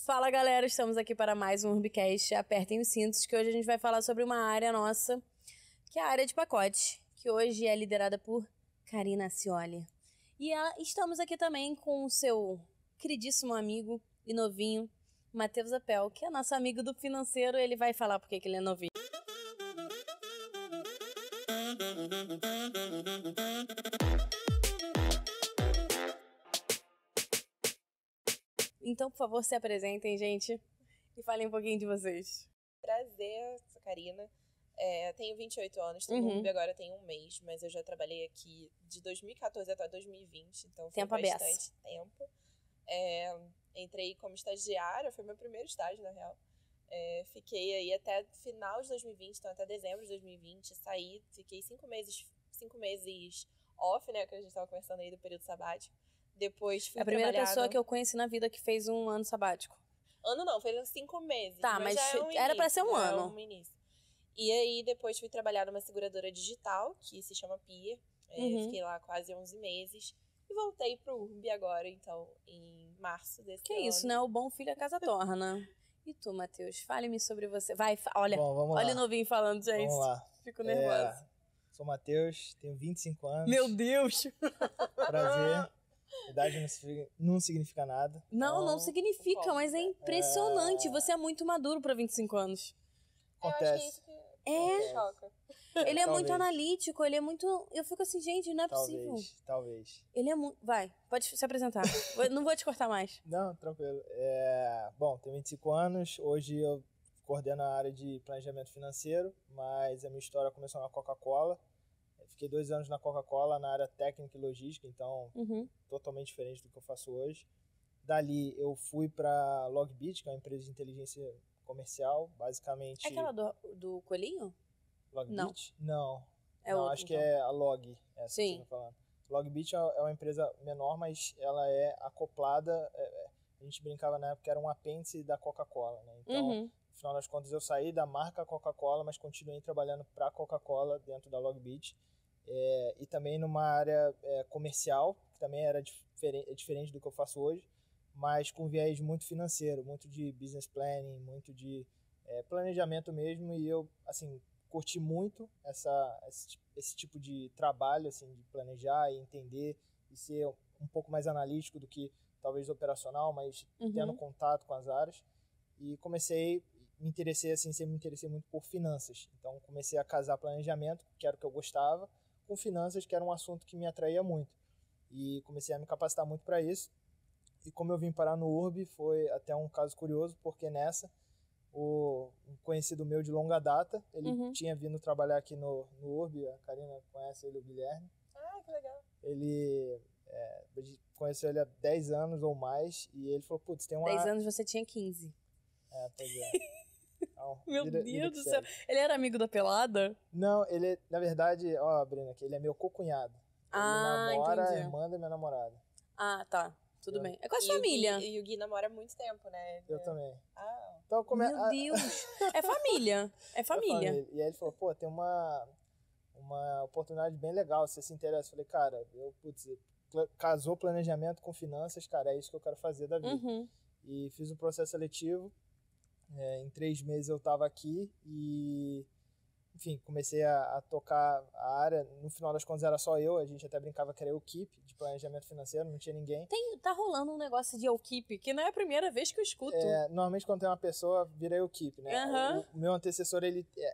Fala galera, estamos aqui para mais um Urbicast. Apertem os cintos que hoje a gente vai falar sobre uma área nossa, que é a área de pacote, que hoje é liderada por Karina Cioli. E estamos aqui também com o seu queridíssimo amigo e novinho, Matheus Apel, que é nosso amigo do financeiro. Ele vai falar porque que ele é novinho. Então, por favor, se apresentem, gente, e falem um pouquinho de vocês. Prazer, sou Karina. Tenho 28 anos, estou no URB agora tem um mês, mas eu já trabalhei aqui de 2014 até 2020, então foi bastante tempo. Entrei como estagiária, foi meu primeiro estágio, na real. Fiquei aí até final de 2020, então até dezembro de 2020, saí, fiquei 5 meses off, né, que a gente estava conversando aí do período sabático. Depois fui a primeira pessoa que eu conheci na vida que fez um ano sabático. Ano não, foi 5 meses. Tá, mas já era pra ser um ano. Um início. E aí, depois fui trabalhar numa seguradora digital, que se chama Pia. Fiquei lá quase 11 meses. E voltei pro URB agora, então, em março desse ano. Que isso, né? O bom filho a casa torna. E tu, Matheus? Fale-me sobre você. Vai, olha. Bom, olha o novinho falando, gente. Vamos lá. Fico nervosa. Sou o Matheus, tenho 25 anos. Meu Deus! Prazer. Idade não significa nada. Não significa, mas é impressionante. Você é muito maduro pra 25 anos. Acontece. Eu acho que é isso que choca. Ele é muito analítico, ele é muito... Eu fico assim, gente, não é possível. Talvez. Ele é muito... Vai, pode se apresentar. Não vou te cortar mais. Não, tranquilo. Bom, tenho 25 anos. Hoje eu coordeno a área de planejamento financeiro, mas a minha história começou na Coca-Cola. Fiquei 2 anos na Coca-Cola na área técnica e logística, então totalmente diferente do que eu faço hoje. Dali eu fui para Logbit, que é uma empresa de inteligência comercial, basicamente... É aquela do coelhinho? Logbit? Não. É outra, acho que é a Log, essa Sim. que você tá falando. Logbit é uma empresa menor, mas ela é acoplada... a gente brincava na época que era um apêndice da Coca-Cola, né? Então, no final das contas, eu saí da marca Coca-Cola, mas continuei trabalhando para a Coca-Cola dentro da Logbit. E também numa área comercial, que também era diferente do que eu faço hoje, mas com viés muito financeiro, muito de business planning, muito de planejamento mesmo, e eu, assim, curti muito esse tipo de trabalho, assim, de planejar e entender e ser um pouco mais analítico do que talvez operacional, mas tendo contato com as áreas, e me interessei muito por finanças, então comecei a casar planejamento, que era o que eu gostava, com finanças, que era um assunto que me atraía muito. E comecei a me capacitar muito para isso. E como eu vim parar no URB, foi até um caso curioso, porque um conhecido meu de longa data, ele tinha vindo trabalhar aqui no URB, a Karina conhece ele, o Guilherme. Ah, que legal. Ele conheceu ele há 10 anos ou mais, e ele falou, putz, tem uma... 10 anos você tinha 15. Pois é. Então, Meu Deus do céu. Ele era amigo da pelada? Não, ele, na verdade, Brina, que ele é meu co-cunhado. Ele namora a irmã da minha namorada. Ah, tá. Tudo bem. É quase família. E o Gui namora há muito tempo, né? Eu também. Ah. Então, Meu Deus. É família. É família. E aí ele falou, pô, tem uma oportunidade bem legal, você se interessa? Eu falei, cara, casou planejamento com finanças, cara, é isso que eu quero fazer da vida. E fiz um processo seletivo. Em 3 meses eu estava aqui e, enfim, comecei a tocar a área. No final das contas era só eu, a gente até brincava que era equipe de planejamento financeiro, não tinha ninguém. Tá rolando um negócio de equipe, que não é a primeira vez que eu escuto. Normalmente quando tem uma pessoa, vira equipe, né? O meu antecessor,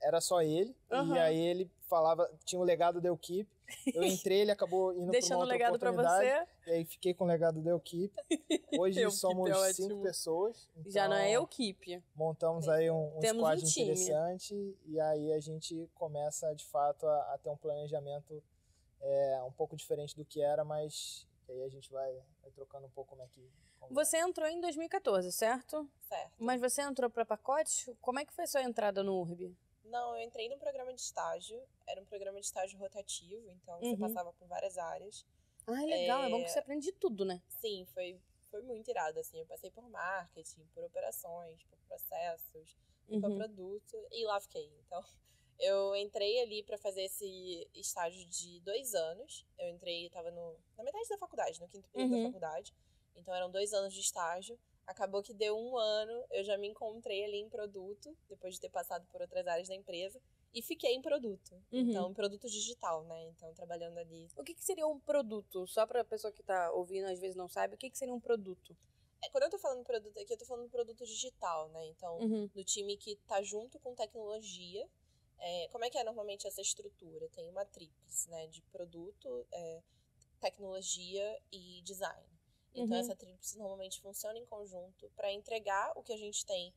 era só ele, e aí ele tinha o legado da equipe. Eu entrei, ele acabou indo para uma outra oportunidade. E aí fiquei com o legado da equipe. Hoje somos 5 pessoas. Então já não é equipe. Montamos aí um squad interessante. E aí a gente começa, de fato, a ter um planejamento um pouco diferente do que era, mas aí a gente vai trocando um pouco como é que... Você entrou em 2014, certo? Certo. Mas você entrou para pacote? Como é que foi sua entrada no URB? Não, eu entrei num programa de estágio. Era um programa de estágio rotativo, então você passava por várias áreas. Ah, legal. É bom que você aprende de tudo, né? Sim, foi muito irado, assim. Eu passei por marketing, por operações, por processos, por produto, e lá fiquei. Então, eu entrei ali para fazer esse estágio de 2 anos. Eu entrei, estava na metade da faculdade, no 5º período da faculdade. Então, eram 2 anos de estágio. Acabou que deu 1 ano, eu já me encontrei ali em produto, depois de ter passado por outras áreas da empresa, e fiquei em produto. Então, produto digital, né? Então, trabalhando ali. O que seria um produto? Só pra pessoa que tá ouvindo, às vezes não sabe, o que seria um produto? Quando eu tô falando produto aqui, eu tô falando produto digital, né? Então, do time que tá junto com tecnologia. Como é que é normalmente essa estrutura? Tem uma tríplice, né? De produto, tecnologia e design. Então, essa tríplice normalmente funciona em conjunto para entregar o que a gente tem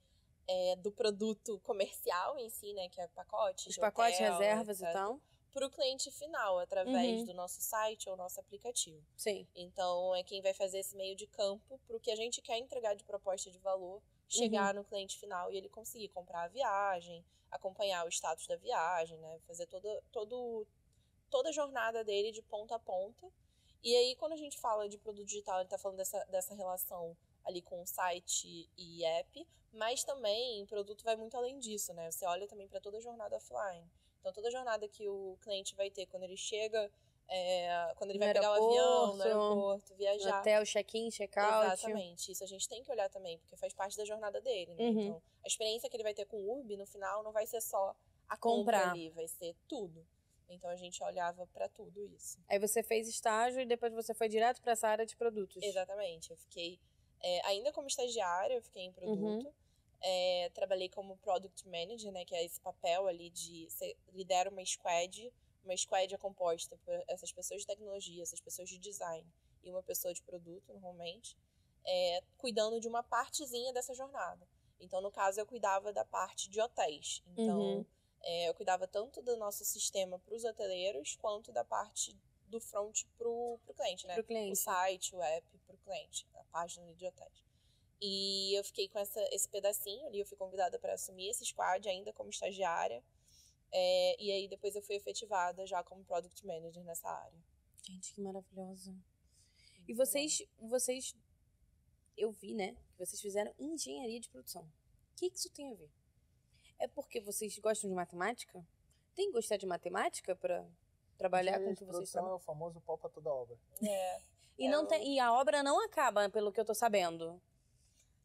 do produto comercial em si, né? Que é pacotes, os pacotes, hotel, reservas etc, e tal. para o cliente final, através do nosso site ou nosso aplicativo. Sim. Então, é quem vai fazer esse meio de campo para o que a gente quer entregar de proposta de valor chegar no cliente final e ele conseguir comprar a viagem, acompanhar o status da viagem, né? Fazer toda a jornada dele de ponta a ponta. E aí, quando a gente fala de produto digital, ele está falando dessa relação ali com o site e app, mas também o produto vai muito além disso, né? Você olha também para toda a jornada offline. Então, toda a jornada que o cliente vai ter quando ele chega, quando ele vai pegar o avião no aeroporto, viajar. No hotel, check-in, check-out. Exatamente. Isso a gente tem que olhar também, porque faz parte da jornada dele, né? Então, a experiência que ele vai ter com o Urb, no final, não vai ser só a compra ali, vai ser tudo. Então, a gente olhava para tudo isso. Aí você fez estágio e depois você foi direto para essa área de produtos. Exatamente. Eu fiquei, ainda como estagiária, eu fiquei em produto. Trabalhei como Product Manager, né, que é esse papel ali de você lidera uma squad é composta por essas pessoas de tecnologia, essas pessoas de design e uma pessoa de produto, normalmente, cuidando de uma partezinha dessa jornada. Então, no caso, eu cuidava da parte de hotéis. Então, eu cuidava tanto do nosso sistema para os hoteleiros, quanto da parte do front para o cliente, né? Pro cliente. O site, o app para o cliente, a página de hotéis. E eu fiquei com esse pedacinho ali, eu fui convidada para assumir esse squad ainda como estagiária. E aí depois eu fui efetivada já como Product Manager nessa área. Gente, que maravilhosa. E vocês, eu vi, né, que vocês fizeram engenharia de produção. O que isso tem a ver? É porque vocês gostam de matemática? Tem que gostar de matemática para trabalhar com o que vocês trabalham? É o famoso pau para toda obra. E a obra não acaba, pelo que eu tô sabendo.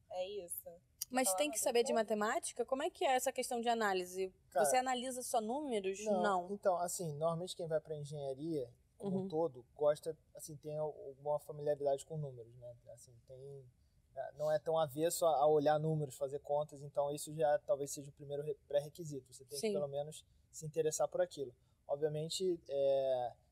É isso. Mas tem que saber de matemática? Como é que é essa questão de análise? Cara, você analisa só números? Não. Então, assim, normalmente quem vai para engenharia, como um todo, gosta, assim, tem alguma familiaridade com números, né? Assim, não é tão avesso a olhar números, fazer contas, então isso já talvez seja o primeiro pré-requisito. Você tem que, pelo menos, se interessar por aquilo. Obviamente,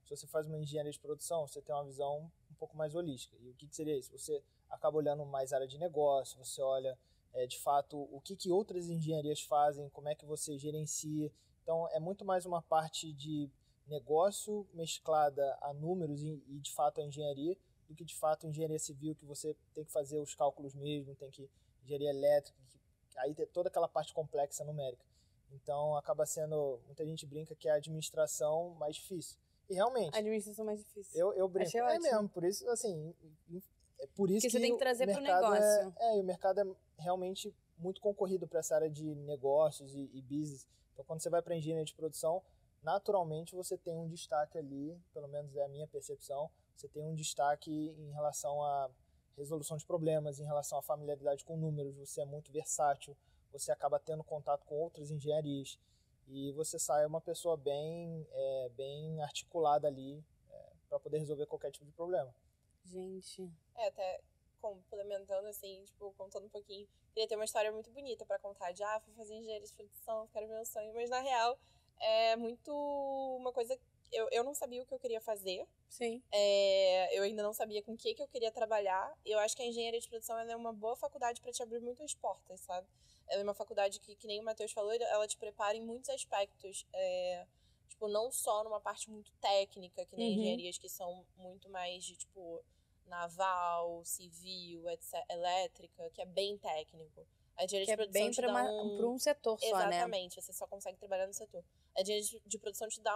se você faz uma engenharia de produção, você tem uma visão um pouco mais holística. E o que seria isso? Você acaba olhando mais área de negócio, você olha, de fato, o que outras engenharias fazem, como é que você gerencia. Então, é muito mais uma parte de negócio mesclada a números e de fato, a engenharia, do que, de fato, engenharia civil, que você tem que fazer os cálculos mesmo, tem que engenharia elétrica, aí tem toda aquela parte complexa numérica. Então, acaba sendo, muita gente brinca que é a administração mais difícil. E realmente... A administração mais difícil. Eu brinco. Achei ótimo. Mesmo, por isso, assim... É por isso que você tem que trazer para o negócio. E o mercado é realmente muito concorrido para essa área de negócios e business. Então, quando você vai para engenharia de produção, naturalmente você tem um destaque ali, pelo menos é a minha percepção, você tem um destaque em relação à resolução de problemas, em relação à familiaridade com números, você é muito versátil, você acaba tendo contato com outras engenharias e você sai uma pessoa bem articulada ali para poder resolver qualquer tipo de problema. Gente... até complementando, assim, tipo, contando um pouquinho, queria ter uma história muito bonita pra contar, de, fui fazer engenharia de produção, que era o meu sonho, mas na real, é muito uma coisa, eu não sabia o que eu queria fazer. Sim. Eu ainda não sabia com o que eu queria trabalhar, eu acho que a engenharia de produção ela é uma boa faculdade pra te abrir muitas portas, sabe? Ela é uma faculdade que nem o Matheus falou, ela te prepara em muitos aspectos, tipo, não só numa parte muito técnica, que nem engenharias que são muito mais de, tipo, naval, civil, etc, elétrica, que é bem técnico. A engenharia de produção bem para um setor só, né? Exatamente, você só consegue trabalhar no setor. A engenharia de produção te dá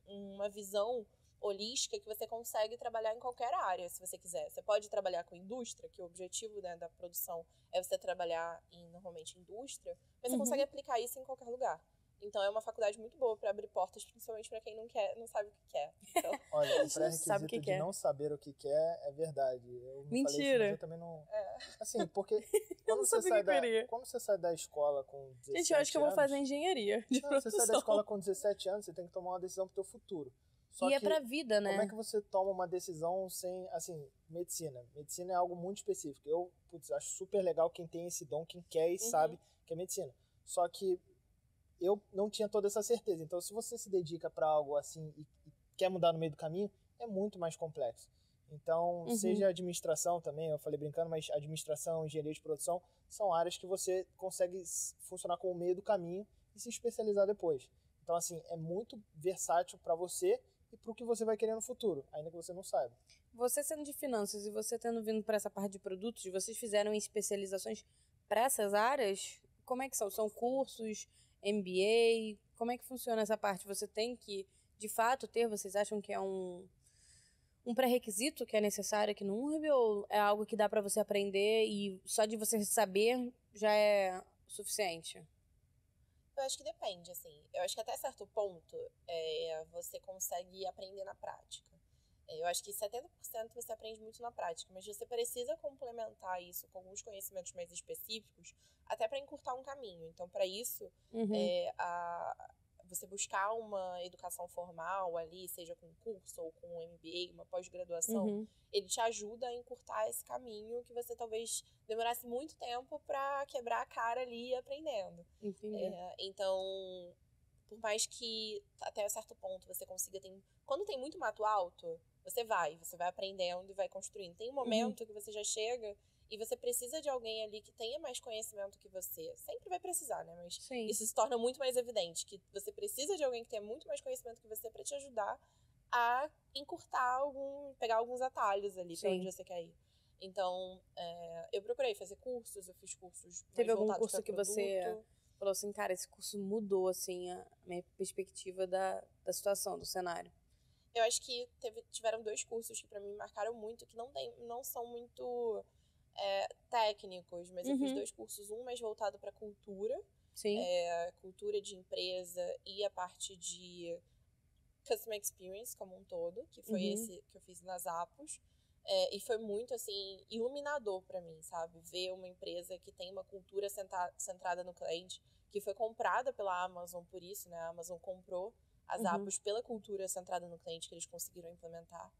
uma visão holística que você consegue trabalhar em qualquer área, se você quiser. Você pode trabalhar com indústria, que o objetivo, né, da produção é você trabalhar normalmente, indústria, mas você consegue aplicar isso em qualquer lugar. Então é uma faculdade muito boa para abrir portas, principalmente para quem não sabe o que quer. Então... Olha, o pré-requisito de não saber o que quer é verdade. Eu não falei isso, mas eu também não... Assim, porque quando você sai da escola com 17 anos... Gente, eu acho que eu vou fazer engenharia de produção. Você sai da escola com 17 anos, você tem que tomar uma decisão pro teu futuro. Só é pra vida, né? Como é que você toma uma decisão sem, assim, medicina? Medicina é algo muito específico. Eu, acho super legal quem tem esse dom, quem quer e sabe que é medicina. Só que eu não tinha toda essa certeza. Então, se você se dedica para algo assim e quer mudar no meio do caminho, é muito mais complexo. Então, seja administração também, eu falei brincando, mas administração, engenharia de produção, são áreas que você consegue funcionar como meio do caminho e se especializar depois. Então, assim, é muito versátil para você e para o que você vai querer no futuro, ainda que você não saiba. Você sendo de finanças e você tendo vindo para essa parte de produtos, vocês fizeram especializações para essas áreas? Como é que são? São cursos, MBA? Como é que funciona essa parte? Você tem que, de fato, ter? Vocês acham que é um pré-requisito que é necessário aqui no URB? Ou é algo que dá para você aprender e só de você saber já é suficiente? Eu acho que depende, assim. Eu acho que até certo ponto você consegue aprender na prática. Eu acho que 70% você aprende muito na prática, mas você precisa complementar isso com alguns conhecimentos mais específicos, até para encurtar um caminho. Então, para isso, você buscar uma educação formal ali, seja com curso ou com um MBA, uma pós-graduação, ele te ajuda a encurtar esse caminho que você talvez demorasse muito tempo para quebrar a cara ali aprendendo. Então, por mais que até certo ponto você consiga ter... Quando tem muito mato alto, você vai aprendendo e vai construindo. Tem um momento que você já chega e você precisa de alguém ali que tenha mais conhecimento que você. Sempre vai precisar, né? Mas isso se torna muito mais evidente, que você precisa de alguém que tenha muito mais conhecimento que você para te ajudar a encurtar pegar alguns atalhos ali para onde você quer ir. Então, eu procurei fazer cursos, eu fiz cursos mais Teve algum voltados curso que você falou assim, cara, esse curso mudou assim a minha perspectiva da situação, do cenário? Eu acho que tiveram 2 cursos que para mim marcaram muito, que não são muito técnicos, mas eu fiz 2 cursos, um mais voltado para cultura, cultura de empresa e a parte de customer experience como um todo, que foi esse que eu fiz nas Apos. E foi muito, assim, iluminador para mim, sabe? Ver uma empresa que tem uma cultura centrada no cliente, que foi comprada pela Amazon por isso, né? A Amazon comprou as Apos pela cultura centrada no cliente que eles conseguiram implementar.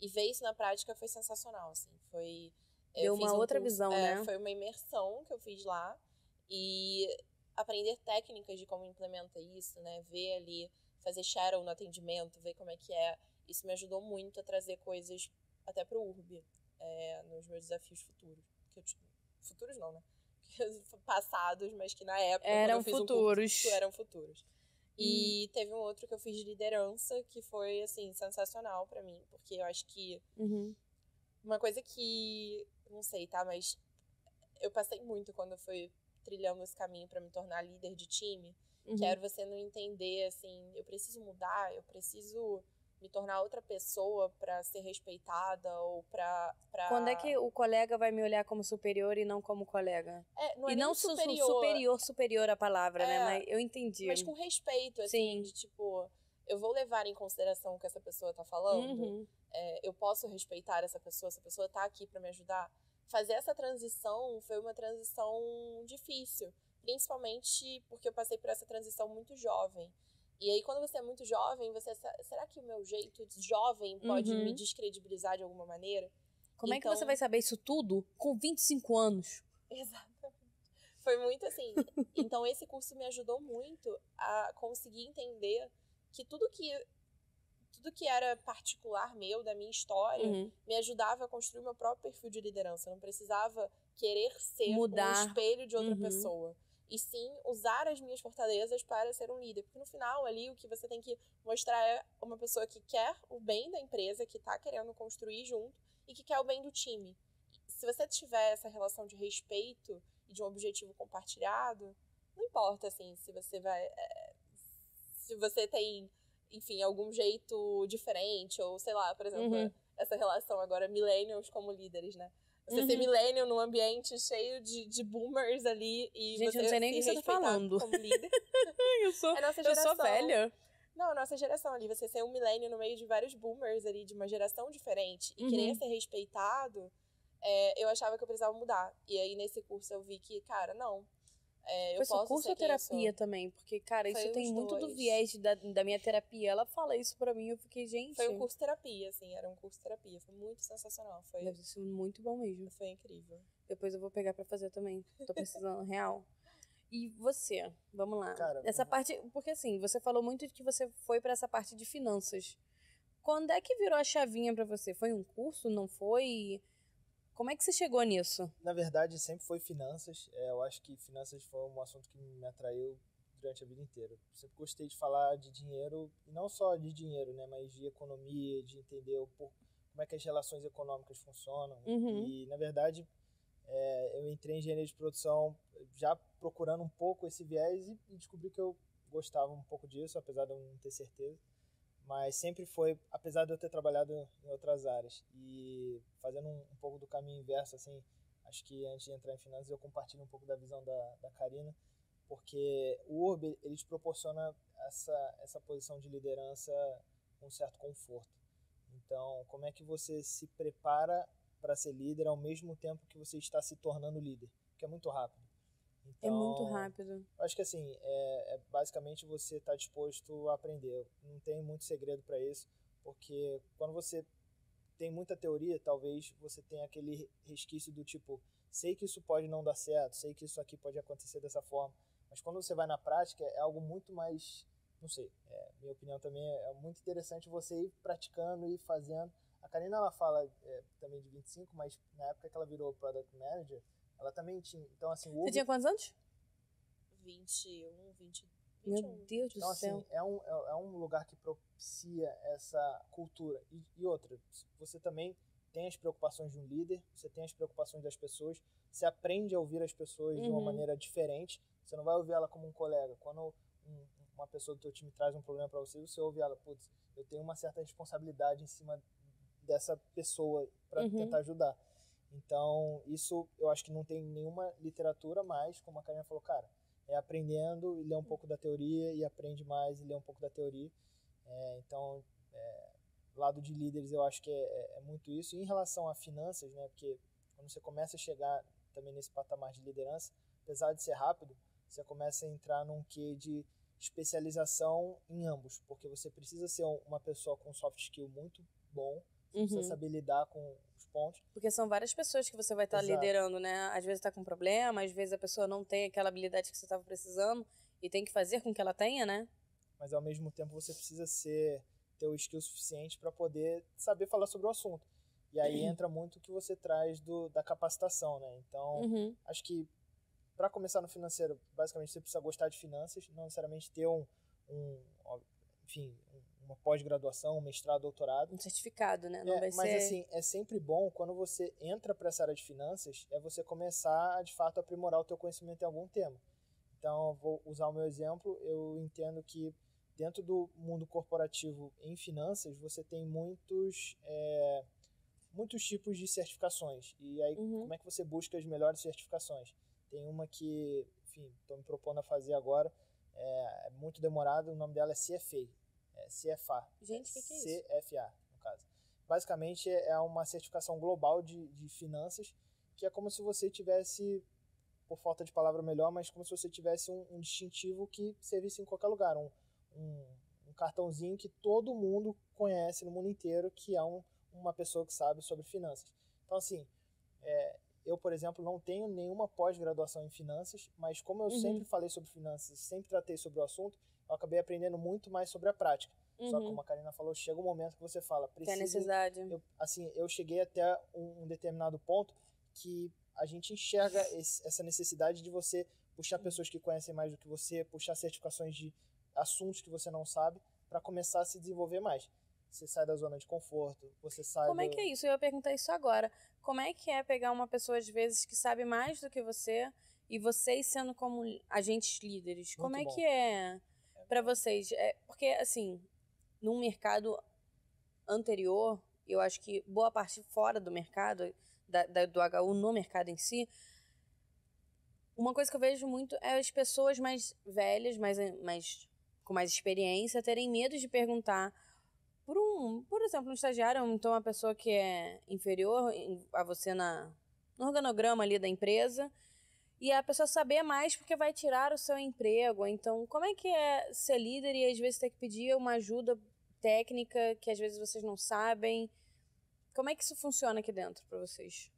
E ver isso na prática foi sensacional, assim. Deu uma outra visão, né? Foi uma imersão que eu fiz lá. E aprender técnicas de como implementa isso, né? Ver ali, fazer shadow no atendimento, ver como é que é. Isso me ajudou muito a trazer coisas até pro URB, nos meus desafios futuros. Futuros não, né? Passados, mas que na época, quando eu fiz futuros. Eram futuros. E teve um outro que eu fiz de liderança, que foi, assim, sensacional pra mim, porque eu acho que uma coisa que, não sei, tá, mas eu passei muito quando eu fui trilhando esse caminho pra me tornar líder de time, que era você não entender, assim, eu preciso mudar, eu preciso me tornar outra pessoa pra ser respeitada ou pra... Quando é que o colega vai me olhar como superior e não como colega? Não é e nem não superior a palavra, né? Mas eu entendi. Mas com respeito, assim, de tipo, eu vou levar em consideração o que essa pessoa tá falando, eu posso respeitar essa pessoa tá aqui pra me ajudar. Fazer essa transição foi uma transição difícil, principalmente porque eu passei por essa transição muito jovem. E aí, quando você é muito jovem, será que o meu jeito de jovem pode me descredibilizar de alguma maneira? Como é que você vai saber isso tudo com 25 anos? Exatamente. Foi muito assim. Então, esse curso me ajudou muito a conseguir entender que tudo que era particular meu, da minha história, me ajudava a construir meu próprio perfil de liderança. Eu não precisava querer ser um espelho de outra pessoa. E sim, usar as minhas fortalezas para ser um líder. Porque no final, ali, o que você tem que mostrar é uma pessoa que quer o bem da empresa, que está querendo construir junto, e que quer o bem do time. Se você tiver essa relação de respeito e de um objetivo compartilhado, não importa, assim, se você tem, enfim, algum jeito diferente, ou sei lá, por exemplo, essa relação agora, millennials como líderes, né? Você ser millennial num ambiente cheio de boomers ali e gente, você eu não sei nem o que você tá falando. Como líder. eu sou velha. Não, a nossa geração ali, você ser um millennial no meio de vários boomers ali, de uma geração diferente, e querer ser respeitado, eu achava que eu precisava mudar. E aí, nesse curso, eu vi que, cara, não. Eu Foi só curso ou terapia sou. também? Porque, cara, Foi isso tem muito do dois. viés da minha terapia. Ela fala isso pra mim, eu fiquei, gente... Foi um curso terapia, assim, era um curso terapia. Foi muito sensacional. Deve ser muito bom mesmo. Foi incrível. Depois eu vou pegar pra fazer também. Tô precisando, real. E você? Vamos lá. Cara, essa parte... Porque, assim, você falou muito de que você foi pra essa parte de finanças. Quando é que virou a chavinha pra você? Foi um curso? Não foi? Como é que você chegou nisso? Na verdade, sempre foi finanças. Eu acho que finanças foi um assunto que me atraiu durante a vida inteira. Sempre gostei de falar de dinheiro, e não só de dinheiro, né, mas de economia, de entender como é que as relações econômicas funcionam. E, na verdade, eu entrei em engenharia de produção já procurando um pouco esse viés e descobri que eu gostava um pouco disso, apesar de eu não ter certeza. Mas sempre foi, apesar de eu ter trabalhado em outras áreas. E fazendo um pouco do caminho inverso, assim, acho que antes de entrar em finanças eu compartilho um pouco da visão da Karina, porque o URB, ele te proporciona essa posição de liderança com um certo conforto. Então, como é que você se prepara para ser líder ao mesmo tempo que você está se tornando líder? Porque é muito rápido. Então, é muito rápido. Acho que assim, basicamente você está disposto a aprender. Não tem muito segredo para isso, porque quando você tem muita teoria, talvez você tenha aquele resquício do tipo, sei que isso pode não dar certo, sei que isso aqui pode acontecer dessa forma, mas quando você vai na prática é algo muito mais, não sei, minha opinião também é muito interessante você ir praticando e fazendo. A Karina, ela fala também de 25, mas na época que ela virou Product Manager, ela também tinha. Então, assim, Você tinha quantos anos? 21, 20. Meu Deus então, do céu. Assim, é um lugar que propicia essa cultura. E outra, você também tem as preocupações de um líder, você tem as preocupações das pessoas, você aprende a ouvir as pessoas de uma maneira diferente. Você não vai ouvir ela como um colega. Quando uma pessoa do teu time traz um problema para você, você ouve ela, putz, eu tenho uma certa responsabilidade em cima dessa pessoa para tentar ajudar. Então, isso eu acho que não tem nenhuma literatura, mas, como a Karina falou, cara, aprendendo e ler um pouco da teoria, e aprende mais e lê um pouco da teoria. Então, lado de líderes, eu acho que é muito isso. E em relação a finanças, né, porque quando você começa a chegar também nesse patamar de liderança, apesar de ser rápido, você começa a entrar num quê de especialização em ambos, porque você precisa ser uma pessoa com soft skill muito bom, você precisa saber lidar com os pontos. Porque são várias pessoas que você vai estar liderando, né? Às vezes está com problema, às vezes a pessoa não tem aquela habilidade que você estava precisando e tem que fazer com que ela tenha, né? Mas ao mesmo tempo você precisa ter o skill suficiente para poder saber falar sobre o assunto. E aí entra muito o que você traz da capacitação, né? Então, acho que para começar no financeiro, basicamente você precisa gostar de finanças, não necessariamente ter uma pós-graduação, um mestrado, doutorado. Um certificado, né? Não vai mas ser... assim, é sempre bom quando você entra para essa área de finanças, você começar de fato a aprimorar o teu conhecimento em algum tema. Então, eu vou usar o meu exemplo, eu entendo que dentro do mundo corporativo em finanças, você tem muitos tipos de certificações. E aí, como é que você busca as melhores certificações? Tem uma que, enfim, estou me propondo a fazer agora, é muito demorado, o nome dela é CFA. CFA. Gente, o que é isso? CFA, no caso. Basicamente, é uma certificação global de finanças, que é como se você tivesse, por falta de palavra melhor, mas como se você tivesse um distintivo que servisse em qualquer lugar. Um cartãozinho que todo mundo conhece no mundo inteiro, que é uma pessoa que sabe sobre finanças. Então, assim, eu, por exemplo, não tenho nenhuma pós-graduação em finanças, mas como eu sempre falei sobre finanças, sempre tratei sobre o assunto, eu acabei aprendendo muito mais sobre a prática. Só que, como a Karina falou, chega um momento que você fala, tem necessidade. Eu cheguei até um determinado ponto que a gente enxerga essa necessidade de você puxar pessoas que conhecem mais do que você, puxar certificações de assuntos que você não sabe, para começar a se desenvolver mais. Você sai da zona de conforto, você sai Como é que é isso? Eu ia perguntar isso agora. Como é que é pegar uma pessoa, às vezes, que sabe mais do que você e vocês sendo como agentes líderes? Como é que é para vocês? Porque, assim, num mercado anterior, eu acho que boa parte fora do mercado, do HU no mercado em si, uma coisa que eu vejo muito é as pessoas mais velhas, com mais experiência, terem medo de perguntar por exemplo, um estagiário, ou então uma pessoa que é inferior a você no organograma ali da empresa, e a pessoa saber mais porque vai tirar o seu emprego. Então, como é que é ser líder e às vezes ter que pedir uma ajuda técnica que às vezes vocês não sabem? Como é que isso funciona aqui dentro pra vocês?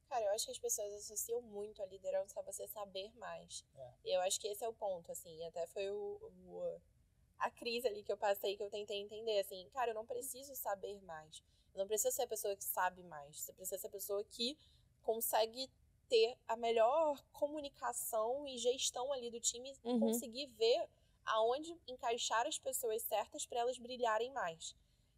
Cara, eu acho que as pessoas associam muito a liderança a você saber mais. Eu acho que esse é o ponto, assim. Até foi a crise ali que eu passei, que eu tentei entender, assim. Cara, eu não preciso saber mais. Eu não preciso ser a pessoa que sabe mais. Você precisa ser a pessoa que consegue ter a melhor comunicação e gestão ali do time e conseguir ver aonde encaixar as pessoas certas para elas brilharem mais.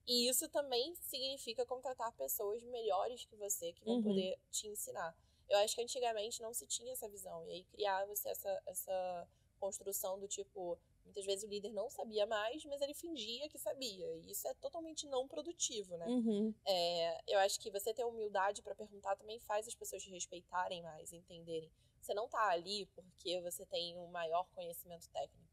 E isso também significa contratar pessoas melhores que você, que vão poder te ensinar. Eu acho que antigamente não se tinha essa visão. E aí criava-se essa construção do tipo, muitas vezes o líder não sabia mais, mas ele fingia que sabia. E isso é totalmente não produtivo, né? Eu acho que você ter humildade para perguntar também faz as pessoas te respeitarem mais, entenderem. Você não tá ali porque você tem um maior conhecimento técnico.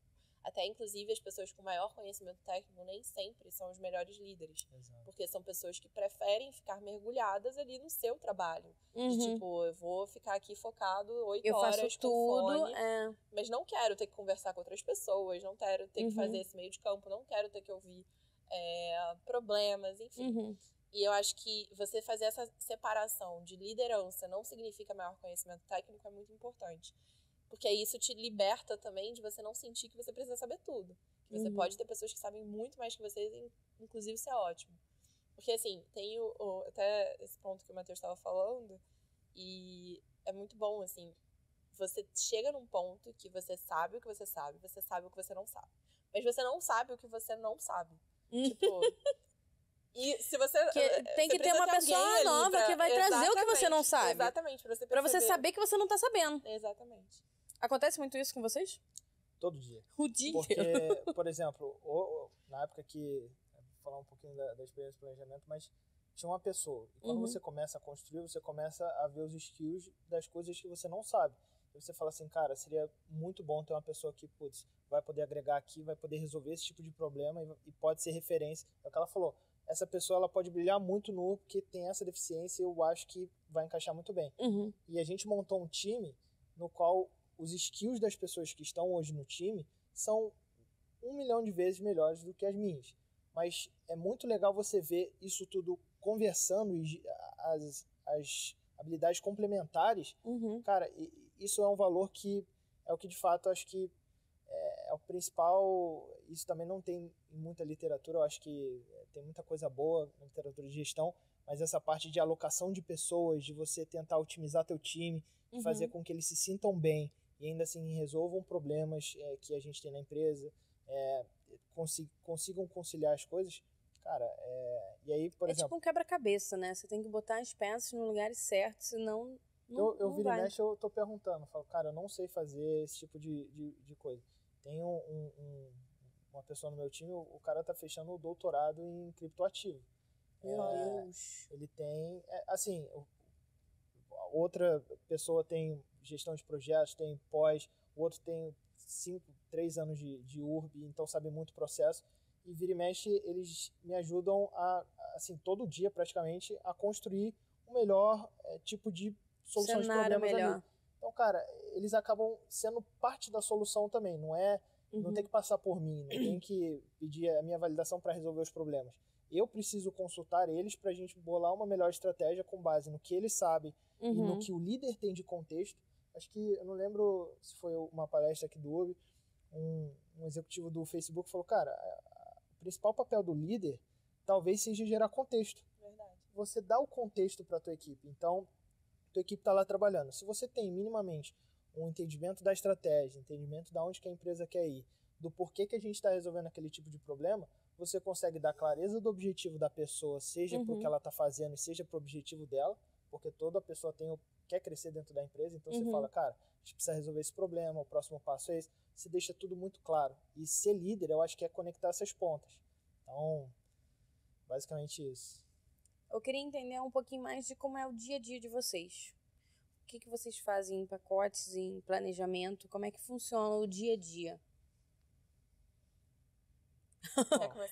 Até, inclusive, as pessoas com maior conhecimento técnico nem sempre são os melhores líderes. Exato. Porque são pessoas que preferem ficar mergulhadas ali no seu trabalho. De tipo, eu vou ficar aqui focado 8 horas com fone, mas não quero ter que conversar com outras pessoas, não quero ter que fazer esse meio de campo, não quero ter que ouvir problemas, enfim. E eu acho que você fazer essa separação de liderança não significa maior conhecimento técnico é muito importante. Porque aí isso te liberta também de você não sentir que você precisa saber tudo. Que você pode ter pessoas que sabem muito mais que você, inclusive isso é ótimo. Porque assim, tem até esse ponto que o Matheus estava falando, e é muito bom, assim, você chega num ponto que você sabe o que você sabe o que você não sabe. Mas você não sabe o que você não sabe. Tipo... E se você... tem que ter uma pessoa nova que vai trazer o que você não sabe. Exatamente. Pra você saber que você não tá sabendo. Exatamente. Acontece muito isso com vocês? Todo dia. O dia inteiro. Porque, por exemplo, na época que... Vou falar um pouquinho da experiência de planejamento, mas tinha uma pessoa. E quando você começa a construir, você começa a ver os skills das coisas que você não sabe. E você fala assim, cara, seria muito bom ter uma pessoa que, putz, vai poder agregar aqui, vai poder resolver esse tipo de problema e pode ser referência. É o que ela falou. Essa pessoa ela pode brilhar muito no porque tem essa deficiência e eu acho que vai encaixar muito bem. E a gente montou um time no qual os skills das pessoas que estão hoje no time são 1 milhão de vezes melhores do que as minhas. Mas é muito legal você ver isso tudo conversando e as habilidades complementares. Cara, isso é um valor que é o que de fato acho que é o principal. Isso também não tem em muita literatura, eu acho que tem muita coisa boa na literatura de gestão, mas essa parte de alocação de pessoas, de você tentar otimizar teu time, de fazer com que eles se sintam bem e ainda assim resolvam problemas que a gente tem na empresa, consigam conciliar as coisas, cara, e aí, por exemplo... É tipo um quebra-cabeça, né? Você tem que botar as peças no lugar certo, senão eu viro e mexe, eu tô perguntando, falo, cara, eu não sei fazer esse tipo de coisa. Tem uma pessoa no meu time, o cara tá fechando o doutorado em criptoativo. Meu Deus. Ele tem, assim, outra pessoa tem gestão de projetos, tem pós, o outro tem 3 anos de URB, então sabe muito processo. E vira e mexe, eles me ajudam assim, todo dia praticamente, a construir o melhor tipo de solução de problemas ali. Então, cara, eles acabam sendo parte da solução também, não tem que passar por mim, não tem que pedir a minha validação para resolver os problemas. Eu preciso consultar eles para a gente bolar uma melhor estratégia com base no que eles sabem e no que o líder tem de contexto. Acho que, eu não lembro se foi uma palestra aqui do UB, um executivo do Facebook falou, cara, o principal papel do líder talvez seja gerar contexto. Verdade. Você dá o contexto para a tua equipe, então tua equipe está lá trabalhando. Se você tem minimamente um entendimento da estratégia, entendimento de onde que a empresa quer ir, do porquê que a gente está resolvendo aquele tipo de problema, você consegue dar clareza do objetivo da pessoa, seja para o que ela está fazendo e seja para o objetivo dela, porque toda pessoa quer crescer dentro da empresa, então você fala, cara, a gente precisa resolver esse problema, o próximo passo é esse, você deixa tudo muito claro. E ser líder, eu acho que é conectar essas pontas. Então, basicamente isso. eu queria entender um pouquinho mais de como é o dia a dia de vocês. O que vocês fazem em pacotes, em planejamento? Como é que funciona o dia a dia?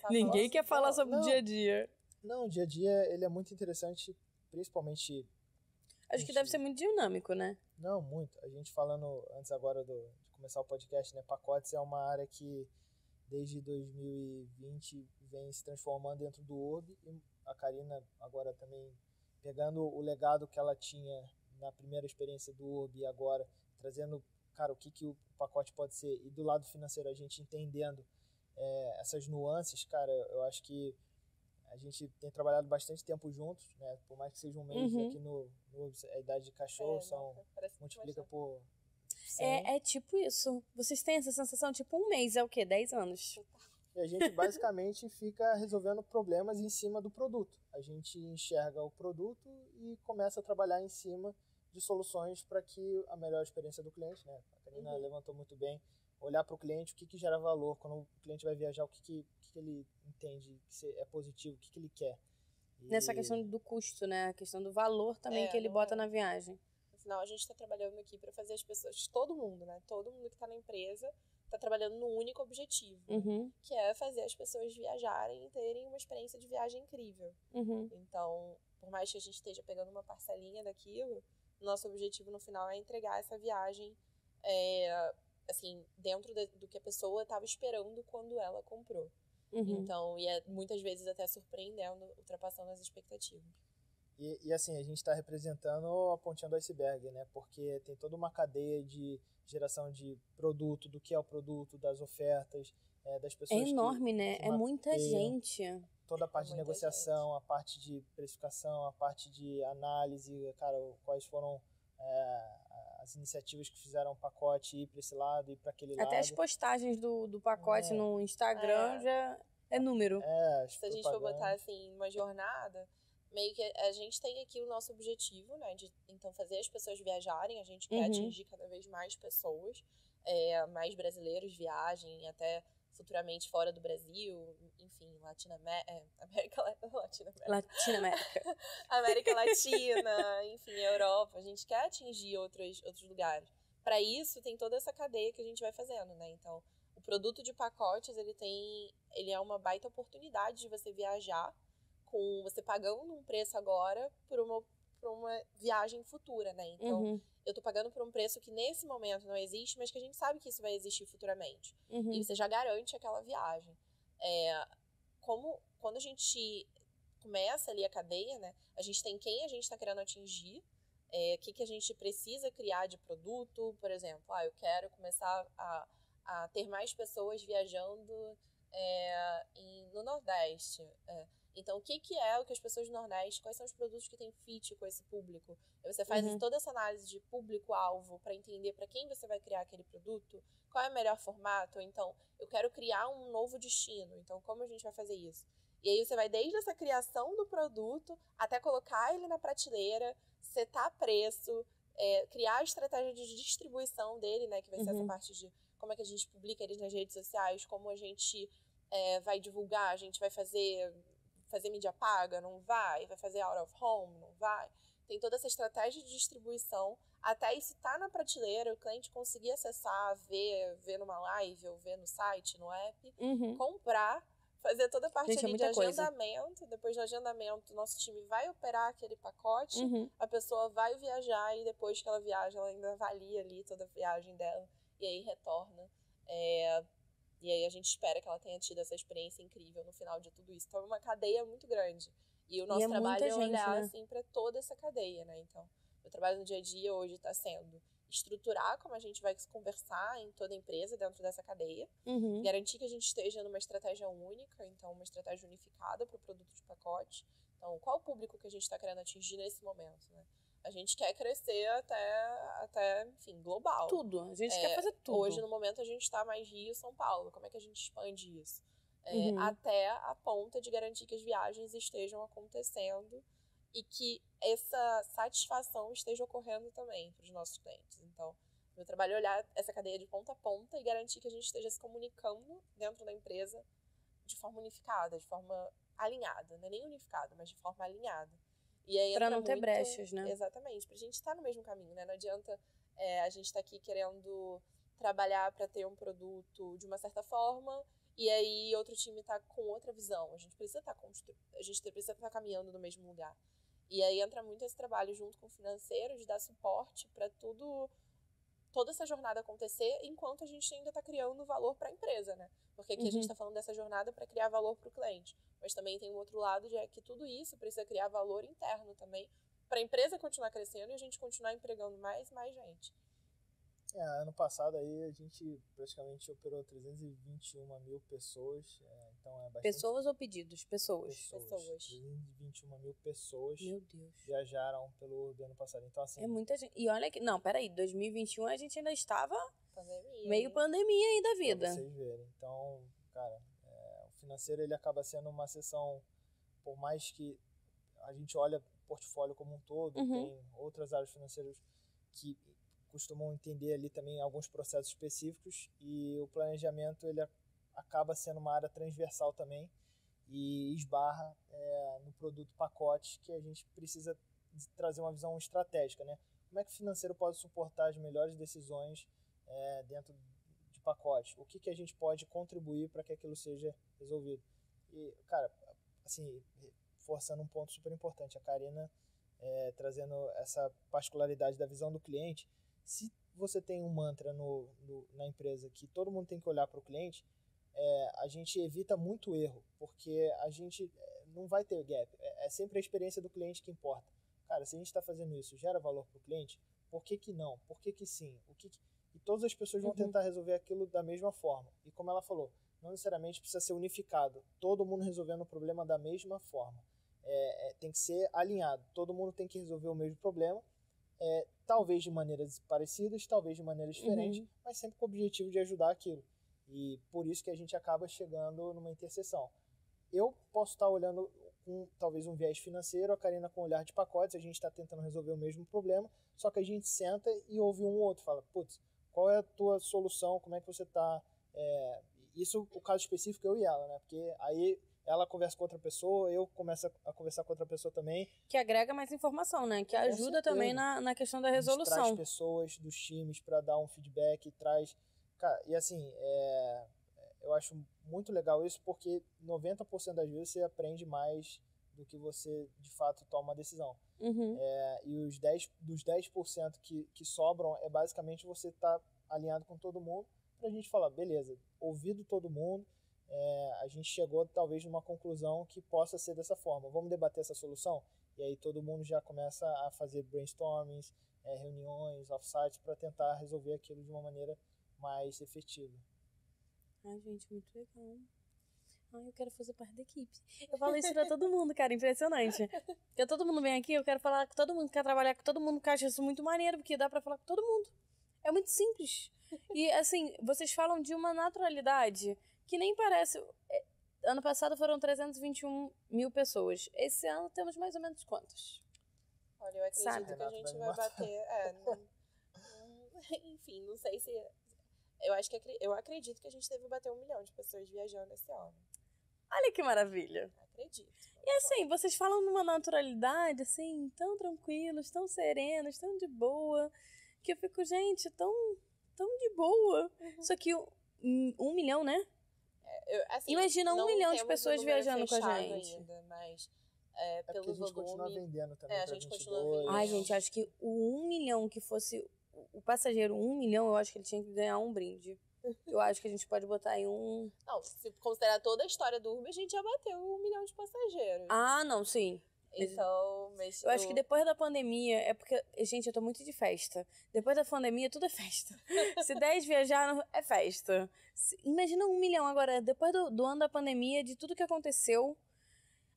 Ninguém quer falar sobre o dia a dia. Não, o dia a dia ele é muito interessante, principalmente... Acho que deve ser muito dinâmico, né? Não, muito. A gente falando antes agora de começar o podcast, né? Pacotes é uma área que desde 2020 vem se transformando dentro do Urb. E a Karina agora também pegando o legado que ela tinha na primeira experiência do Urb e agora trazendo, cara, o que o pacote pode ser. E do lado financeiro a gente entendendo essas nuances, cara, eu acho que a gente tem trabalhado bastante tempo juntos, né? Por mais que seja um mês aqui no a idade de cachorro, multiplica por 100. É tipo isso. Vocês têm essa sensação, tipo um mês, é o quê? 10 anos? E a gente basicamente fica resolvendo problemas em cima do produto. A gente enxerga o produto e começa a trabalhar em cima de soluções para que a melhor experiência do cliente, né? A Karina levantou muito bem, olhar para o cliente, o que gera valor. Quando o cliente vai viajar, o que ele entende que é positivo, o que ele quer. Nessa questão do custo, né? A questão do valor também que ele bota na viagem. Afinal, a gente está trabalhando aqui para fazer as pessoas, todo mundo, né? Todo mundo que está na empresa está trabalhando num único objetivo, que é fazer as pessoas viajarem e terem uma experiência de viagem incrível. Então, por mais que a gente esteja pegando uma parcelinha daquilo, nosso objetivo no final é entregar essa viagem assim, dentro do que a pessoa estava esperando quando ela comprou. Então, muitas vezes até surpreendendo, ultrapassando as expectativas. E assim, a gente está representando a pontinha do iceberg, né? Porque tem toda uma cadeia de geração de produto, do que é o produto, das ofertas, das pessoas. É enorme, né? É muita gente. Toda a parte de negociação, a parte de precificação, a parte de análise, cara, quais foram as iniciativas que fizeram o pacote ir para esse lado e para aquele lado. Até as postagens do pacote no Instagram já é número. Se a gente for botar assim numa jornada, meio que a gente tem aqui o nosso objetivo, né, de então fazer as pessoas viajarem. A gente quer atingir cada vez mais pessoas, mais brasileiros viajem, até futuramente fora do Brasil, enfim, América Latina, enfim, Europa. A gente quer atingir outros lugares. Para isso, tem toda essa cadeia que a gente vai fazendo, né? Então, o produto de pacotes, ele é uma baita oportunidade de você viajar, com você pagando um preço agora por uma viagem futura, né? Então, eu tô pagando por um preço que nesse momento não existe, mas que a gente sabe que isso vai existir futuramente. E você já garante aquela viagem. Quando a gente começa ali a cadeia, né? A gente tem quem a gente está querendo atingir, o que a gente precisa criar de produto. Por exemplo, eu quero começar a ter mais pessoas viajando no Nordeste. Então, o que é o que as pessoas do Nordeste, quais são os produtos que têm fit com esse público? Aí você faz toda essa análise de público-alvo para entender para quem você vai criar aquele produto, qual é o melhor formato. Então, eu quero criar um novo destino, então como a gente vai fazer isso? E aí você vai desde essa criação do produto até colocar ele na prateleira, setar preço, criar a estratégia de distribuição dele, né, que vai ser essa parte de como é que a gente publica eles nas redes sociais, como a gente vai divulgar, a gente vai fazer mídia paga, não vai fazer out of home, não vai. Tem toda essa estratégia de distribuição, até isso tá na prateleira, o cliente conseguir acessar, ver numa live, ou ver no site, no app, comprar, fazer toda a parte ali de agendamento. Depois do agendamento, o nosso time vai operar aquele pacote, a pessoa vai viajar e depois que ela viaja, ela ainda avalia ali toda a viagem dela e aí retorna. E aí a gente espera que ela tenha tido essa experiência incrível no final de tudo isso. Então é uma cadeia muito grande. E o nosso trabalho é olhar assim para toda essa cadeia, né? Então, o trabalho no dia a dia hoje está sendo estruturar como a gente vai conversar em toda a empresa dentro dessa cadeia, garantir que a gente esteja numa estratégia única, então uma estratégia unificada para o produto de pacote. Então, qual o público que a gente está querendo atingir nesse momento, né? A gente quer crescer até, enfim, global. Tudo, a gente quer fazer tudo. Hoje, no momento, a gente está mais Rio, São Paulo. Como é que a gente expande isso? Até a ponta de garantir que as viagens estejam acontecendo e que essa satisfação esteja ocorrendo também para os nossos clientes. Então, meu trabalho é olhar essa cadeia de ponta a ponta e garantir que a gente esteja se comunicando dentro da empresa de forma unificada, de forma alinhada, não é nem unificada, mas de forma alinhada. E aí pra não ter brechas, né? Exatamente, pra gente estar no mesmo caminho, né? Não adianta a gente estar aqui querendo trabalhar para ter um produto de uma certa forma e aí outro time tá com outra visão. A gente precisa estar caminhando no mesmo lugar. E aí entra muito esse trabalho junto com o financeiro de dar suporte para toda essa jornada acontecer enquanto a gente ainda está criando valor para a empresa, né? Porque aqui a gente está falando dessa jornada para criar valor para o cliente. Mas também tem um outro lado de que tudo isso precisa criar valor interno também para a empresa continuar crescendo e a gente continuar empregando mais gente. Ano passado aí a gente praticamente operou 321 mil pessoas, então é bastante... Pessoas ou pedidos? Pessoas. 321 mil pessoas. Meu Deus. Viajaram pelo Urb ano passado, então assim... É muita gente. E olha que... Não, peraí, 2021 a gente ainda estava pandemia, meio pandemia aí da vida. Pra vocês verem. Então, cara, o financeiro ele acaba sendo uma seção, por mais que a gente olha o portfólio como um todo, tem outras áreas financeiras que costumam entender ali também alguns processos específicos e o planejamento ele acaba sendo uma área transversal também e esbarra no produto pacote que a gente precisa trazer uma visão estratégica, né? Como é que o financeiro pode suportar as melhores decisões dentro de pacote? O que a gente pode contribuir para que aquilo seja resolvido? E, cara, assim, forçando um ponto super importante, a Karina trazendo essa particularidade da visão do cliente. Se você tem um mantra na empresa que todo mundo tem que olhar para o cliente, a gente evita muito erro, porque a gente não vai ter gap. É sempre a experiência do cliente que importa. Cara, se a gente está fazendo isso, gera valor para o cliente, por que não? Por que sim? E todas as pessoas vão tentar resolver aquilo da mesma forma. E como ela falou, não necessariamente precisa ser unificado. Todo mundo resolvendo o problema da mesma forma. Tem que ser alinhado. Todo mundo tem que resolver o mesmo problema. Talvez de maneiras parecidas, talvez de maneiras diferentes, mas sempre com o objetivo de ajudar aquilo. E por isso que a gente acaba chegando numa interseção. Eu posso estar olhando com talvez um viés financeiro, a Karina com um olhar de pacotes, a gente está tentando resolver o mesmo problema, só que a gente senta e ouve um ou outro, fala, putz, qual é a tua solução, como é que você está... Isso, o caso específico, eu e ela, né? Porque aí ela conversa com outra pessoa, eu começo a conversar com outra pessoa também. Que agrega mais informação, né? Que ajuda também na questão da resolução. Traz pessoas dos times para dar um feedback, traz... Cara, e assim, eu acho muito legal isso porque 90% das vezes você aprende mais do que você, de fato, toma uma decisão. E dos 10% que sobram, basicamente você tá alinhado com todo mundo pra gente falar, beleza, ouvido todo mundo, a gente chegou talvez numa conclusão que possa ser dessa forma. Vamos debater essa solução? E aí todo mundo já começa a fazer brainstormings, reuniões, offsites para tentar resolver aquilo de uma maneira mais efetiva. Ai, gente, muito legal. Ai, eu quero fazer parte da equipe. Eu falo isso pra todo mundo, cara, impressionante. Porque todo mundo vem aqui, eu quero falar com todo mundo, quero trabalhar com todo mundo, que eu acho isso muito maneiro, porque dá pra falar com todo mundo. É muito simples. E, assim, vocês falam de uma naturalidade que nem parece... Ano passado foram 321 mil pessoas. Esse ano temos mais ou menos quantos? Olha, eu acredito que a gente vai bater... enfim, não sei se... Eu acredito que a gente deve bater 1 milhão de pessoas viajando esse ano. Olha que maravilha. Acredito. E assim, vocês falam numa naturalidade, assim, tão tranquilos, tão serenos, tão de boa, que eu fico, gente, tão de boa. Só que 1 milhão, né? Assim, imagina 1 milhão de pessoas viajando com a gente. Ainda, mas pelo volume... a gente continua vendendo também a gente continua vendendo. Ai, gente, acho que o 1 milhão que fosse... O passageiro, 1 milhão, eu acho que ele tinha que ganhar um brinde. Eu acho que a gente pode botar aí um... Não, se considerar toda a história do Urb, a gente já bateu 1 milhão de passageiros. Ah, não, sim. Então, eu acho que depois da pandemia, é porque, gente, eu tô muito de festa. Depois da pandemia, tudo é festa. Se 10 viajaram, é festa. Imagina 1 milhão agora, depois do ano da pandemia, de tudo que aconteceu,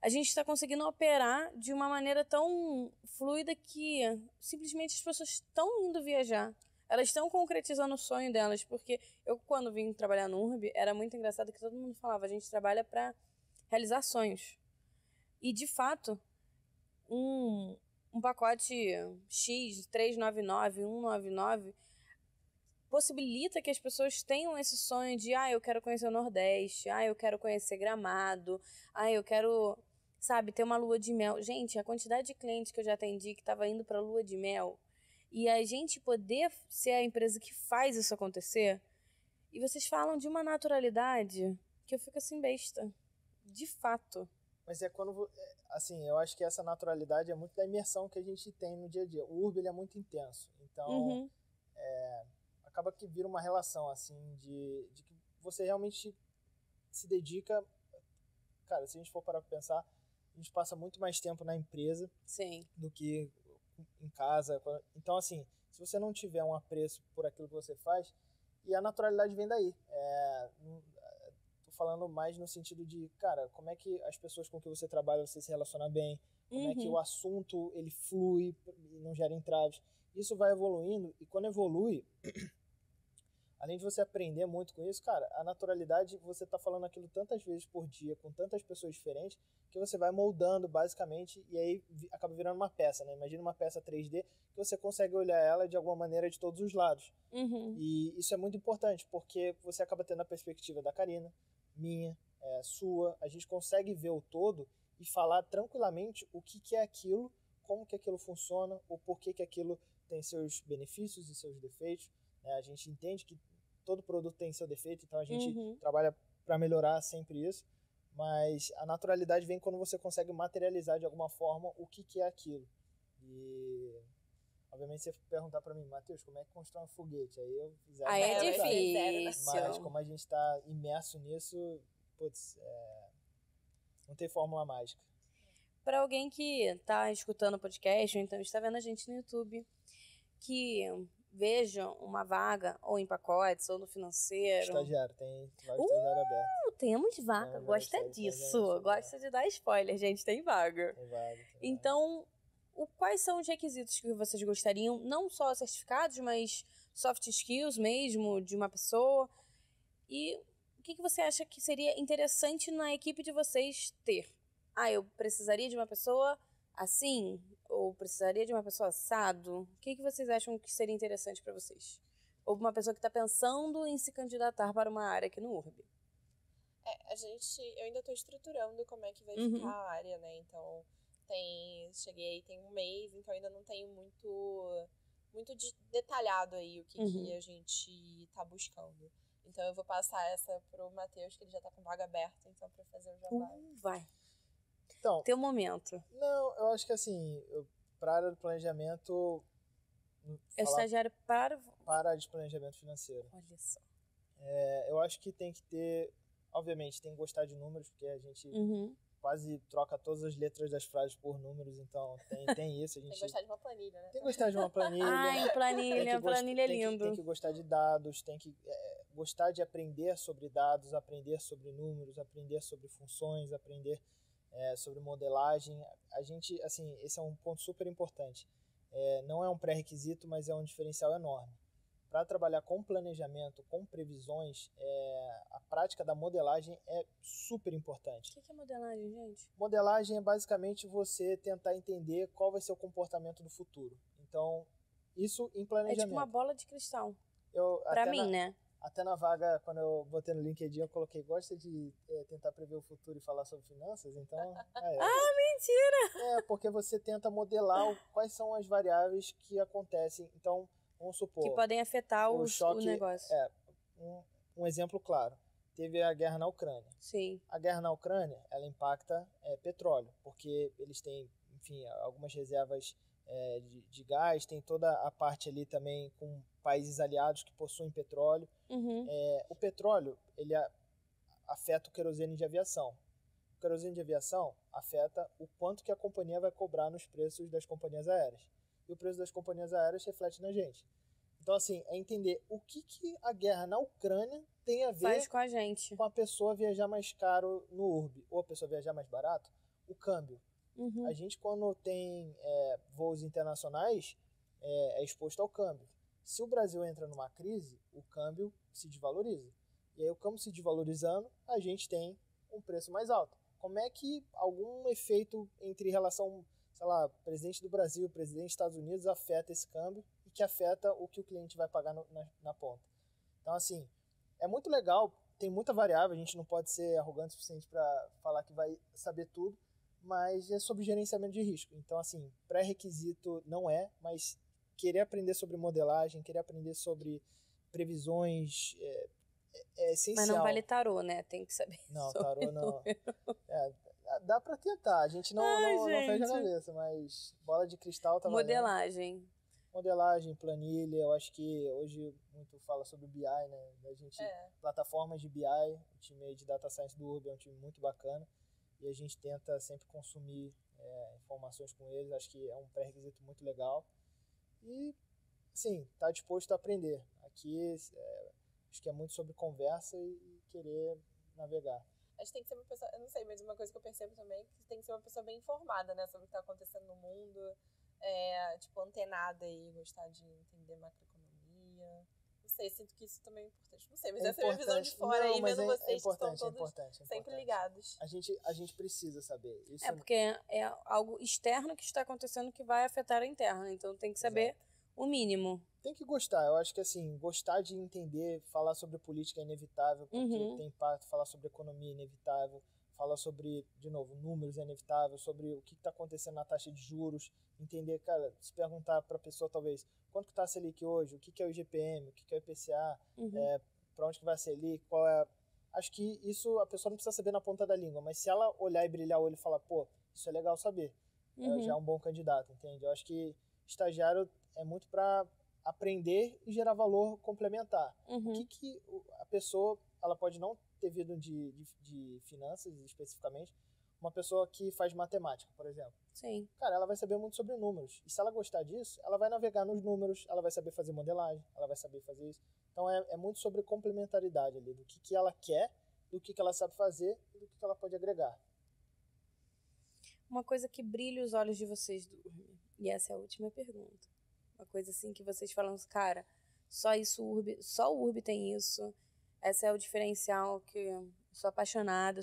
a gente está conseguindo operar de uma maneira tão fluida que simplesmente as pessoas estão indo viajar. Elas estão concretizando o sonho delas, porque eu, quando vim trabalhar no Urb, era muito engraçado que todo mundo falava, a gente trabalha para realizar sonhos. E, de fato, um pacote X, 399, 199, possibilita que as pessoas tenham esse sonho de, eu quero conhecer o Nordeste, eu quero conhecer Gramado, eu quero, sabe, ter uma lua de mel. Gente, a quantidade de clientes que eu já atendi que estava indo para lua de mel, e a gente poder ser a empresa que faz isso acontecer, e vocês falam de uma naturalidade que eu fico assim besta, de fato. Mas é quando, assim, eu acho que essa naturalidade é muito da imersão que a gente tem no dia a dia. O urbe, ele é muito intenso, então acaba que vira uma relação, assim, de que você realmente se dedica. Cara, se a gente for parar pra pensar, a gente passa muito mais tempo na empresa do que em casa. Então, assim, se você não tiver um apreço por aquilo que você faz, e a naturalidade vem daí. Tô falando mais no sentido de, cara, como é que as pessoas com que você trabalha, você se relaciona bem, como é que o assunto, ele flui e não gera entraves. Isso vai evoluindo, e quando evolui, além de você aprender muito com isso, cara, a naturalidade, você tá falando aquilo tantas vezes por dia, com tantas pessoas diferentes, que você vai moldando, basicamente, e aí acaba virando uma peça, né? Imagina uma peça 3D, que você consegue olhar ela de alguma maneira de todos os lados. E isso é muito importante, porque você acaba tendo a perspectiva da Karina, minha, sua, a gente consegue ver o todo e falar tranquilamente o que é aquilo, como que aquilo funciona, o porquê que aquilo tem seus benefícios e seus defeitos. A gente entende que todo produto tem seu defeito, então a gente trabalha para melhorar sempre isso, mas a naturalidade vem quando você consegue materializar de alguma forma o que é aquilo. E obviamente você perguntar para mim, Matheus, como é que constrói um foguete? Aí eu fizer é difícil. Mas como a gente está imerso nisso, putz, não tem fórmula mágica. Para alguém que está escutando o podcast, ou então está vendo a gente no YouTube, que veja uma vaga, ou em pacotes, ou no financeiro. Estagiário, tem vaga de estagiário aberto. Temos vaga, gosta disso. Gosta de dar spoiler, gente, tem vaga. Tem vaga. Então, quais são os requisitos que vocês gostariam, não só certificados, mas soft skills mesmo, de uma pessoa? E o que você acha que seria interessante na equipe de vocês ter? Eu precisaria de uma pessoa assim? Ou precisaria de uma pessoa assado? O que vocês acham que seria interessante para vocês? Ou uma pessoa que está pensando em se candidatar para uma área aqui no URB? Eu ainda estou estruturando como é que vai ficar a área, né? Então, cheguei tem um mês, então ainda não tenho muito detalhado aí o que a gente está buscando. Então, eu vou passar essa pro Matheus, que ele já está com vaga aberta, então, para fazer o jabá. Vai. Então, teu momento. Não, eu acho que assim, para a área do planejamento... estagiário para a área de planejamento financeiro. Olha só. Eu acho que tem que ter... Obviamente, tem que gostar de números, porque a gente quase troca todas as letras das frases por números, então tem isso. A gente tem que gostar de uma planilha, né? Tem que gostar de uma planilha. Planilha é lindo. Tem que gostar de dados, tem que gostar de aprender sobre dados, aprender sobre números, aprender sobre funções, aprender sobre modelagem. A gente, assim, esse é um ponto super importante. Não é um pré-requisito, mas é um diferencial enorme. Para trabalhar com planejamento, com previsões, a prática da modelagem é super importante. O que é modelagem, gente? Modelagem é basicamente você tentar entender qual vai ser o comportamento do futuro. Então, isso em planejamento. É tipo uma bola de cristal. Né? Até na vaga, quando eu botei no LinkedIn, eu coloquei, gosta de tentar prever o futuro e falar sobre finanças? Então, mentira! Porque você tenta modelar quais são as variáveis que acontecem. Então, vamos supor... que podem afetar o negócio. Um exemplo claro. Teve a guerra na Ucrânia. Sim. A guerra na Ucrânia, ela impacta petróleo, porque eles têm, enfim, algumas reservas de gás, tem toda a parte ali também com países aliados que possuem petróleo. O petróleo, ele afeta o querosene de aviação. O querosene de aviação afeta o quanto que a companhia vai cobrar nos preços das companhias aéreas. E o preço das companhias aéreas reflete na gente. Então, assim, é entender o que a guerra na Ucrânia tem a ver faz com a gente. Com a pessoa viajar mais caro no URB, ou a pessoa viajar mais barato, o câmbio. A gente, quando tem voos internacionais, é exposto ao câmbio. Se o Brasil entra numa crise, o câmbio se desvaloriza. E aí, o câmbio se desvalorizando, a gente tem um preço mais alto. Como é que algum efeito entre relação, sei lá, presidente do Brasil, presidente dos Estados Unidos afeta esse câmbio? E que afeta o que o cliente vai pagar na ponta. Então, assim, é muito legal, tem muita variável, a gente não pode ser arrogante o suficiente para falar que vai saber tudo, mas é sobre gerenciamento de risco. Então, assim, pré-requisito não é, mas querer aprender sobre modelagem, querer aprender sobre previsões é essencial. Mas não vale tarô, né? Tem que saber. Não, tarô não. Dá pra tentar, a gente não fecha a cabeça, mas bola de cristal tá modelagem. Valendo. Modelagem, planilha, eu acho que hoje muito fala sobre BI, né? A gente, plataformas de BI, o time de Data Science do Urb é um time muito bacana e a gente tenta sempre consumir informações com eles, acho que é um pré-requisito muito legal. E, sim, tá disposto a aprender. Aqui, acho que é muito sobre conversa e querer navegar. Acho que tem que ser uma pessoa, eu não sei, mas uma coisa que eu percebo também é que tem que ser uma pessoa bem informada, né, sobre o que está acontecendo no mundo, tipo, antenada e gostar de entender macroeconomia. Não sei, sinto que isso também é importante. Não sei, mas essa é a minha visão de fora aí, vendo vocês que estão todos sempre ligados. A gente precisa saber. Isso porque é algo externo que está acontecendo que vai afetar a interna, então tem que saber o mínimo. Tem que gostar, eu acho que assim, gostar de entender, falar sobre política é inevitável, porque tem impacto, falar sobre economia é inevitável, falar sobre, de novo, números é inevitável, sobre o que está acontecendo na taxa de juros, entender, cara, se perguntar para a pessoa talvez, quanto que está a Selic hoje, o que é o IGPM, o que é o IPCA, para onde que vai a Selic, qual é... Acho que isso a pessoa não precisa saber na ponta da língua, mas se ela olhar e brilhar o olho e falar, pô, isso é legal saber, já é um bom candidato, entende? Eu acho que estagiário é muito para aprender e gerar valor complementar. O que a pessoa, ela pode não ter vindo de finanças especificamente, uma pessoa que faz matemática, por exemplo. Sim. Cara, ela vai saber muito sobre números. E se ela gostar disso, ela vai navegar nos números, ela vai saber fazer modelagem, ela vai saber fazer isso. Então é muito sobre complementaridade ali, do que ela quer, do que ela sabe fazer e do que ela pode agregar. Uma coisa que brilha os olhos de vocês, e essa é a última pergunta. Uma coisa assim que vocês falam, cara, só o Urb tem isso. Esse é o diferencial que eu sou apaixonado.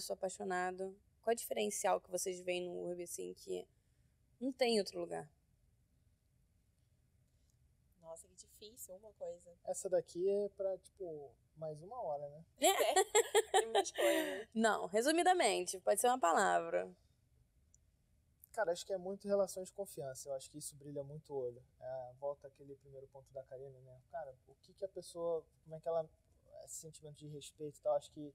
Qual é o diferencial que vocês veem no Urb, assim, que não tem em outro lugar? Nossa, que difícil, uma coisa. Essa daqui é pra, mais uma hora, né? Tem muitas coisas. Não, resumidamente, pode ser uma palavra. Cara, acho que é muito relações de confiança. Eu acho que isso brilha muito o olho. Volta aquele primeiro ponto da Karina, né? Cara, o que a pessoa... Como é que ela... Esse sentimento de respeito e tal. Acho que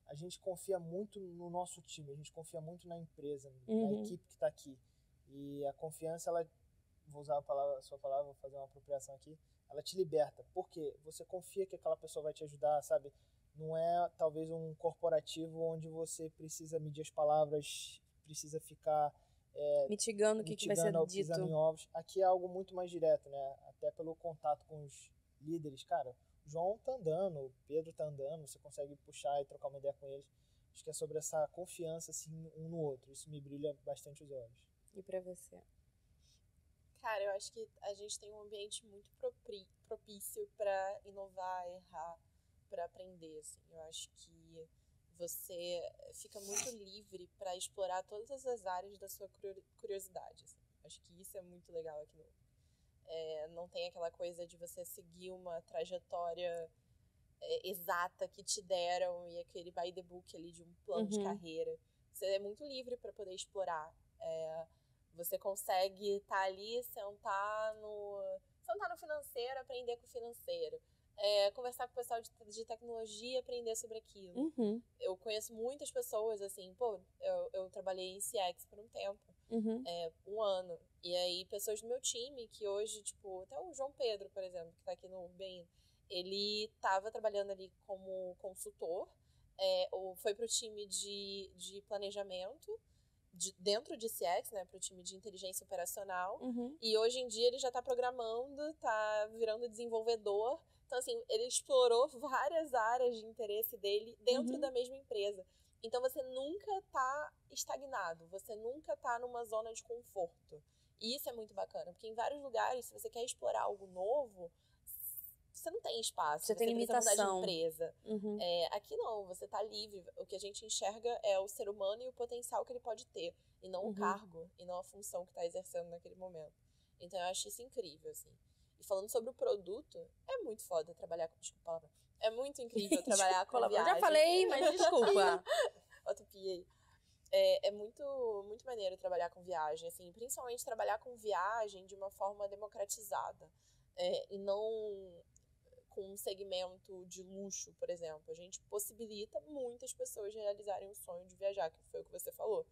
a gente confia muito no nosso time. A gente confia muito na empresa, na equipe que está aqui. E a confiança, ela... Vou usar a sua palavra, vou fazer uma apropriação aqui. Ela te liberta. Por quê? Você confia que aquela pessoa vai te ajudar, sabe? Não é, talvez, um corporativo onde você precisa medir as palavras, precisa ficar... mitigando o que vai ser dito. Em ovos. Aqui é algo muito mais direto, né? Até pelo contato com os líderes. Cara, o João tá andando, o Pedro tá andando, você consegue puxar e trocar uma ideia com eles. Acho que é sobre essa confiança, assim, um no outro. Isso me brilha bastante os olhos. E pra você? Cara, eu acho que a gente tem um ambiente muito propício pra inovar, errar, pra aprender, assim. Eu acho que você fica muito livre para explorar todas as áreas da sua curiosidade. Assim. Acho que isso é muito legal aqui no não tem aquela coisa de você seguir uma trajetória exata que te deram e aquele by the book ali de um plano de carreira. Você é muito livre para poder explorar. Você consegue estar ali, sentar no financeiro, aprender com o financeiro. Conversar com o pessoal de tecnologia, aprender sobre aquilo. Eu conheço muitas pessoas, assim, eu trabalhei em CX por um tempo, um ano. E aí, pessoas do meu time, que hoje, até o João Pedro, por exemplo, que tá aqui no Bem, ele tava trabalhando ali como consultor, foi pro time de planejamento, dentro de CX, né, pro time de inteligência operacional, e hoje em dia ele já tá programando, tá virando desenvolvedor. Então, assim, ele explorou várias áreas de interesse dele dentro da mesma empresa. Então, você nunca tá estagnado, você nunca tá numa zona de conforto. E isso é muito bacana, porque em vários lugares, se você quer explorar algo novo, você não tem espaço. Você tem limitação. Mudar de empresa. Aqui não, você tá livre. O que a gente enxerga é o ser humano e o potencial que ele pode ter, e não o cargo, e não a função que tá exercendo naquele momento. Então, eu acho isso incrível, assim. E falando sobre o produto, é muito foda trabalhar com... Desculpa a palavra. É muito incrível trabalhar com viagem. Eu já falei, mas desculpa. Otopia. É muito, muito maneiro trabalhar com viagem, assim, principalmente trabalhar com viagem de uma forma democratizada. E não com um segmento de luxo, por exemplo. A gente possibilita muitas pessoas realizarem o sonho de viajar, que foi o que você falou.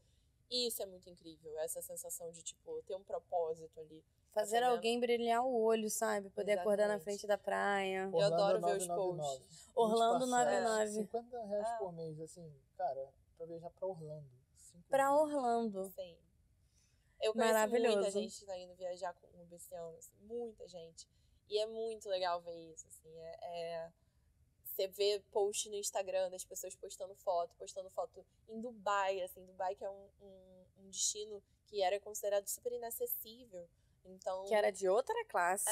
E isso é muito incrível, essa sensação de, tipo, ter um propósito ali. Fazer alguém brilhar o olho, sabe? Poder acordar na frente da praia. Eu adoro ver os posts. Orlando 99. 50 reais por mês, assim, cara, pra viajar pra Orlando. Pra Orlando. Sim. Eu conheço muita gente que tá indo viajar com o Uber esse ano, assim, muita gente. E é muito legal ver isso, assim, você vê post no Instagram das pessoas postando foto em Dubai, assim, Dubai que é um destino que era considerado super inacessível, então... Que era de outra classe.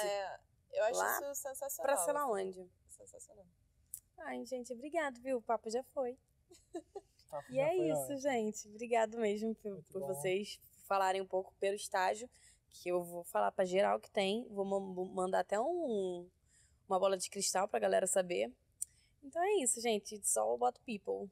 Eu acho isso sensacional. Pra sei lá onde. Sensacional. Ai, gente, obrigado, viu? O papo já foi. E é isso, gente. Obrigado mesmo por vocês falarem um pouco pelo estágio, que eu vou falar pra geral que tem. Vou mandar até uma bola de cristal pra galera saber. Então é isso, gente. It's all about people.